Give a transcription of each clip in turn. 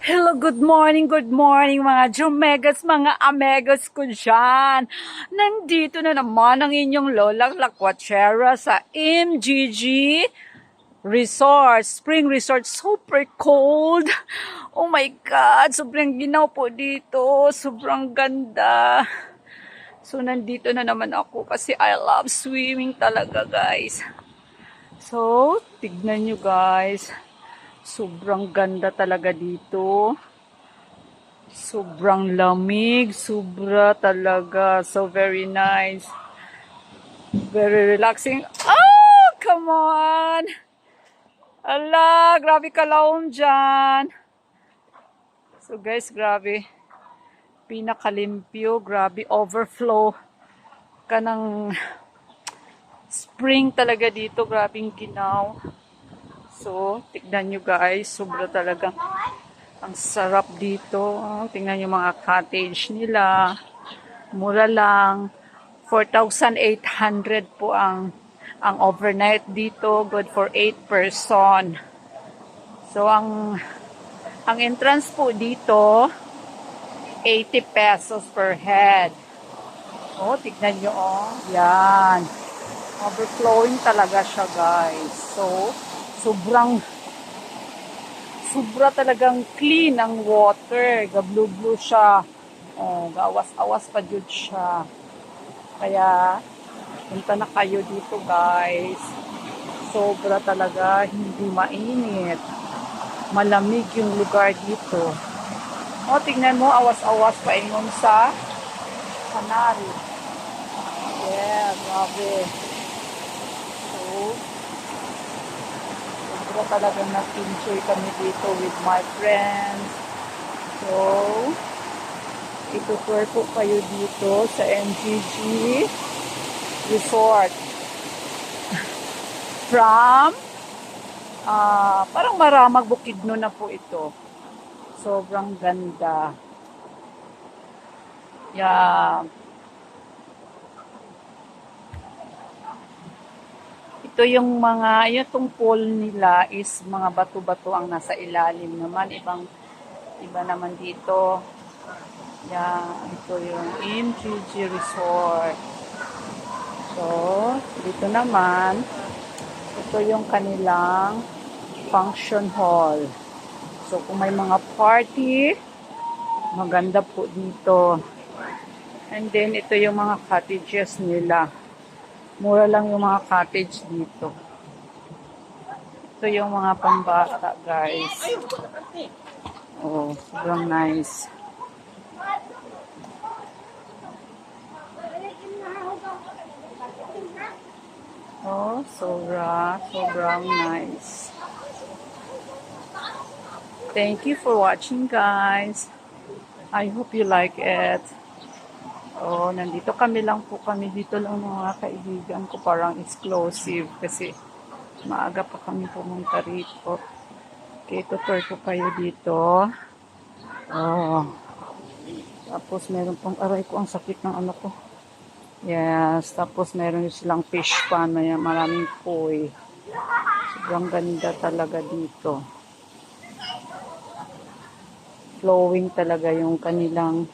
Hello, good morning mga Jumegas, mga Amegas ko dyan. Nandito na naman ang inyong lolang lakwachera sa MGG Resort, Spring Resort. Super cold. Oh my God, sobrang ginaw po dito. Sobrang ganda. So, nandito na naman ako kasi I love swimming talaga, guys. So, tignan nyo, guys. Sobrang ganda talaga dito. Sobrang lamig. Sobra talaga. So, very nice. Very relaxing. Oh, come on! Ala, grabe kalawang dyan. So, guys, grabe. Pinakalimpyo. Grabe, overflow ka ng spring talaga dito. Grabing ginaw. So, tignan nyo guys. Sobra talagang ang sarap dito. Tingnan yung mga cottage nila. Mura lang. 4,800 po ang overnight dito. Good for 8 person. So, ang entrance po dito, 80 pesos per head. Oh, tignan nyo oh. Yan. Overflowing talaga siya guys. So, sobra talagang clean ang water. Gablu-blue siya. Oh, gawas-awas pa jud siya. Kaya, punta na kayo dito guys. Sobra talaga, hindi mainit. Malamig yung lugar dito. O, tingnan mo, awas-awas pa ingon sa kanal. Yeah, grabe. So, sobra talagang nag-enjoy kami dito with my friends. So, itutour po kayo dito sa MGG Resort. From, parang Maramag Bukidnon na po ito. Sobrang ganda. Yeah. Ito yung mga, itong pool nila is mga bato-bato ang nasa ilalim naman. Iba naman dito. Yan, ito yung MGG Resort. So, dito naman, ito yung kanilang function hall. So, kung may mga party, maganda po dito. And then, ito yung mga cottages nila. Mura lang yung mga cottage dito. Ito yung mga pambata, guys. Oh, sobrang nice. Oh, sobrang nice. Thank you for watching, guys. I hope you like it. Oh, nandito kami dito lang ng mga kaibigan ko, parang exclusive kasi maaga pa kami pumunta rito. Okay, tutur ko kayo dito. Oh. Tapos meron pong aray ko, ang sakit ng ano ko. Yes, tapos meron silang fish pan, may maraming koi. Sobrang ganda talaga dito. Flowing talaga yung kanilang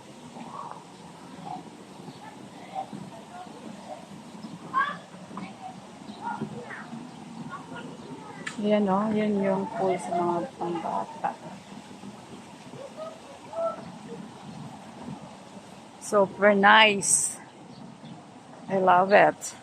yan o, yan yung pool sa mga pambata. Super nice. I love it.